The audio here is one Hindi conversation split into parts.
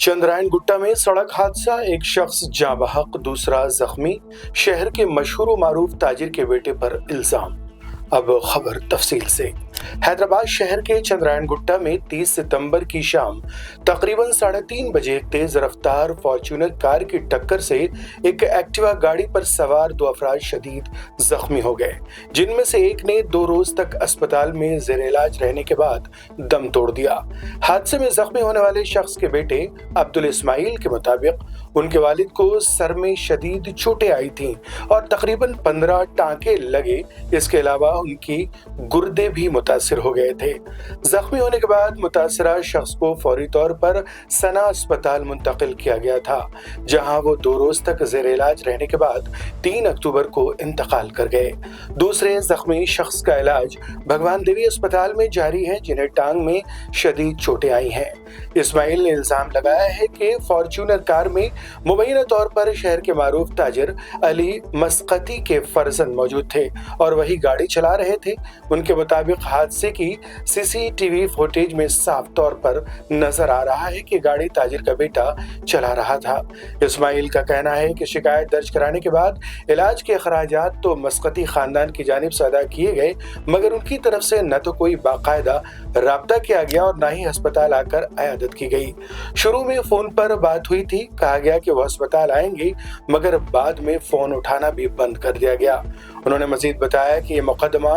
चंद्रायन गुट्टा में सड़क हादसा, एक शख्स जाँ बहक, दूसरा जख्मी। शहर के मशहूर मारूफ ताजिर के बेटे पर इल्जाम। अब खबर तफसील से। हैदराबाद शहर के चंद्रायन गुट्टा में 30 सितंबर की शाम तकरीबन 3:30 बजे एक तेज रफ्तार फॉर्च्यूनर कार की टक्कर से एक एक्टिवा गाड़ी पर सवार 2 अफराद शदीद जख्मी हो गए, जिनमें से एक ने 2 रोज तक अस्पताल में जेर इलाज रहने के बाद दम तोड़ दिया। हादसे में जख्मी होने वाले शख्स के बेटे अब्दुल इस्माइल के मुताबिक उनके वालिद को सर में शदीद चोटें आई थीं और तकरीबन 15 टांके लगे। इसके अलावा उनकी गुर्दे भी मुतासिर हो गए थे। जख्मी होने के बाद मुतासरा शख्स को फौरी तौर पर सना अस्पताल मुंतकिल किया गया था, जहां वो 2 रोज तक जेर इलाज रहने के बाद 3 अक्टूबर को इंतकाल कर गए। दूसरे जख्मी शख्स का इलाज भगवान देवी अस्पताल में जारी है, जिन्हें टांग में शदीद चोटें आई हैं। इस्माइल ने इल्जाम लगाया है कि फॉर्च्यूनर कार में मुबैना तौर पर शहर के मारूफ ताजिर अली मस्कती के फर्जंद मौजूद थे और वही गाड़ी चला रहे थे। उनके मुताबिक हादसे की सीसीटीवी फुटेज में साफ तौर पर नजर आ रहा है कि गाड़ी ताजिर का बेटा चला रहा था। इस्माइल का कहना है कि शिकायत दर्ज कराने के बाद इलाज के अखराजात तो मस्कती खानदान की जानिब से अदा किए गए, मगर उनकी तरफ से न तो कोई बाकायदा राब्ता किया गया और न ही अस्पताल आकर अयादत की गई। शुरू में फोन पर बात हुई थी, कहा गया कि वो अस्पताल आएंगे, मगर बाद में फोन उठाना भी बंद कर दिया गया। उन्होंने मजीद बताया कि ये मुकदमा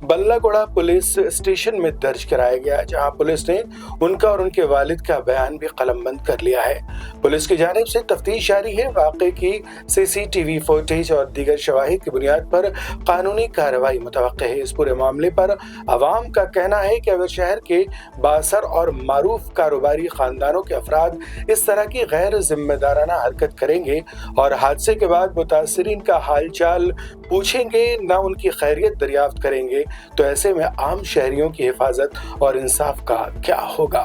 बल्लागुड़ा पुलिस स्टेशन में दर्ज कराया गया, जहां पुलिस ने उनका और उनके वालिद का बयान भी कलमबंद कर लिया है। पुलिस की जानिब से तफ्तीश जारी है। वाक़े की सीसीटीवी फुटेज और दीगर शवाहिद की बुनियाद पर कानूनी कार्रवाई मुतवक्के है। इस पूरे मामले पर अवाम का कहना है कि अगर शहर के बासर और मारूफ कारोबारी खानदानों के अफराद इस तरह की गैर जिम्मेदाराना हरकत करेंगे और हादसे के बाद मुतासरीन का हाल चाल पूछेंगे, न उनकी खैरियत दरियाफ्त करेंगे, तो ऐसे में आम शहरियों की हिफाजत और इंसाफ का क्या होगा।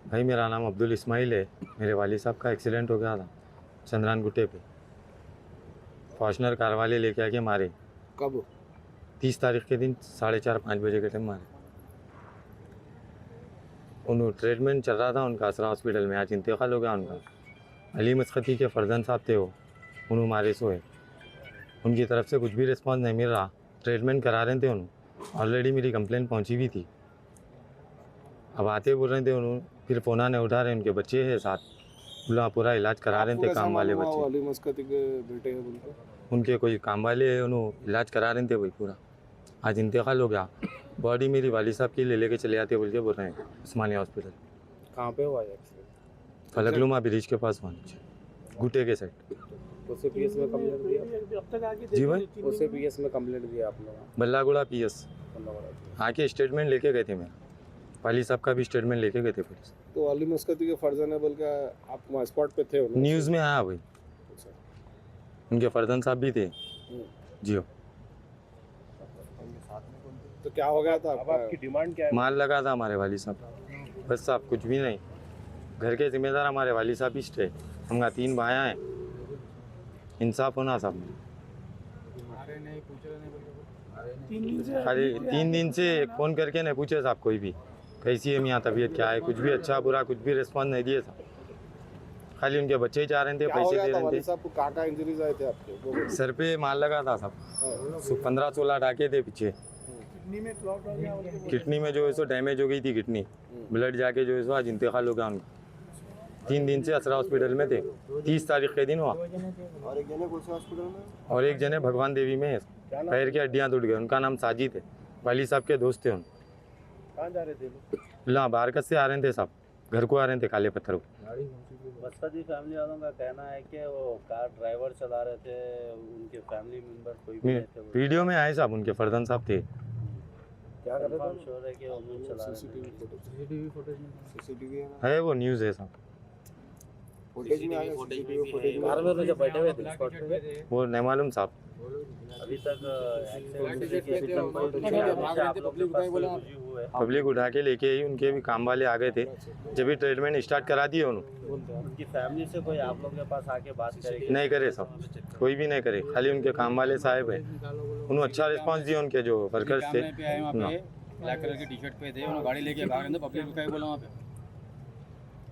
भाई मेरा नाम अब्दुल इस्माइल है। मेरे वालिद साहब का एक्सीडेंट हो गया था चंद्रायन गुट्टे पे। फॉर्च्यूनर कार वाले लेके आके मारे। कब? 30 तारीख के दिन 4:30-5 बजे के टाइम मारे। उन ट्रीटमेंट चल रहा था उनका असरा हॉस्पिटल में, आज इंतकाल हो गया उनका। अली मस्कती के फर्जंद साहब थे वो, उन्होंने मारे सो है। उनकी तरफ से कुछ भी रिस्पॉन्स नहीं मिल रहा। ट्रीटमेंट करा रहे थे उन्होंने, ऑलरेडी मेरी कंप्लेंट पहुंची भी थी। अब आते बोल रहे थे उन्होंने, फिर फ़ोन ने उठा रहे, उनके बच्चे हैं साथ, पूरा इलाज करा रहे थे। काम वाले बच्चे अली मस्कती के बेटे हैं उनके कोई काम वाले हैं, उन्होंने इलाज करा रहे थे वही पूरा। आज इंतकाल हो गया। बॉडी मेरी वालिद साहब की लेके चले आते बोल के बोल रहे हैं उस्मानिया हॉस्पिटल। कहाँ पे हुआ एक्सीडेंट? फलकलुमा ब्रिज के पास, वहाँ गुटे के साइड। उसे पीएस में कंप्लेंट दिया? जी भाई, उसे पीएस में कंप्लेंट दिया आप लोगों? बल्लागुड़ा पीएस आके स्टेटमेंट लेके गए थे। मेरा वालिद साहब का भी स्टेटमेंट लेके गए थे पुलिस। तो अली मस्कती के फर्जंद है बोल के आप वहाँ स्पॉट पे थे? न्यूज़ में आया भाई, उनके फर्जंद साहब भी थे। जी हो। तो क्या हो गया था? अब आपकी डिमांड क्या है? माल लगा था हमारे वालिद साहब, बस साहब कुछ भी नहीं। घर के जिम्मेदार हमारे वालिद साहब ही थे। हम 3 भाइयाँ हैं, इंसाफ होना साहब। खाली 3 दिन से फ़ोन करके नहीं पूछे साहब कोई भी, कैसी है मियाँ तबीयत, क्या है, कुछ भी अच्छा बुरा कुछ भी रिस्पॉन्स नहीं दिए साहब। खाली उनके बच्चे ही चाह रहे थे, पैसे दे रहे थे। साहब को क्या इंजरीज आए थे आपके? सर पे माल लगा था साहब, 15-16 टाके थे पीछे। किडनी में जो है सो डैमेज हो गई थी किडनी, ब्लड जाके जो है सो आज इंतकाल हो गया उनका। 3 दिन से असरा हॉस्पिटल में थे। 30 तारीख के दिन हुआ। और एक जने कौन से हॉस्पिटल में? और एक जने भगवान देवी में है, पैर की हड्डियाँ टूट गई। उनका नाम साजिद है, वालिद साहब के दोस्त थे। उन कहाँ जा रहे थे? ला बारकत से आ रहे थे साहब, घर को आ रहे थे काले पत्थर को। मस्कती फैमिली वालों का कहना है कि वो कार ड्राइवर चला रहे थे, उनके फैमिली मेंबर कोई भी नहीं थे। वीडियो में आए साहब, उनके फर्जंद साहब थे। क्या कर रहे थे? श्योर है कि वो नहीं चला रहे थे। सीसीटीवी है वो न्यूज़ है साहब, फुटेज में आया। सीसीटीवी फुटेज कार में तो जब बैठे हुए थे स्पॉट पे, वो नहीं मालूम साहब। अभी तक पब्लिक उठा के लेके आई, उनके भी काम वाले आ गए थे, जब भी ट्रीटमेंट स्टार्ट करा दिए उन्होंने। उनकी फैमिली से कोई आप लोग के पास आके बात करेगी? नहीं करे साहब, कोई भी नहीं करे। खाली उनके काम वाले साहब है, उन्होंने अच्छा रिस्पांस दिया। उनके जो वर्कर्स थे, ब्लैक कलर की टी शर्ट पे थे, उन्होंने गाड़ी लेके भाग रहे थे। पब्लिक को क्या बोला वहाँ पे?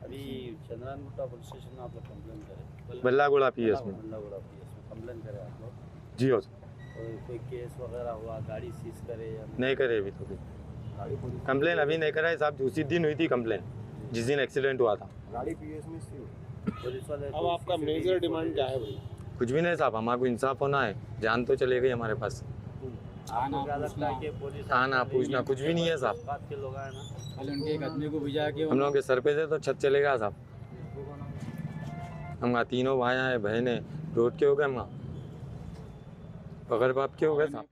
अभी चंद्रान गुट्टा पुलिस स्टेशन में आप लोग कंप्लेन करें, बल्लागुड़ा PS में। बल्लागुड़ा PS में कंप्लेन करें आप लोग। जी हो। कोई केस वगैरह हुआ, गाड़ी सीज करे या नहीं करे अभी तो कुछ कंप्लेन अभी नहीं करा है साहब। उसी दिन हुई थी कंप्लेन जिस दिन एक्सीडेंट हुआ था। गाड़ी पीएस में थी। पुलिस वाले। अब आपका मेजर डिमांड क्या है भाई? कुछ भी नहीं साहब, हमारे को इंसाफ होना है। जान तो चले गई हमारे पास। आपको क्या लगता है कि पुलिस आना पूछना कुछ भी नहीं है साहब। बात के लोग आए ना, पहले उनके एक आदमी को भिजा के हम लोगों के सर पे से तो छत चलेगा साहब। हम तीनों भाई हैं बहन हैं, रोड के हो गए हम, पकड़ बाप के हो गए साहब।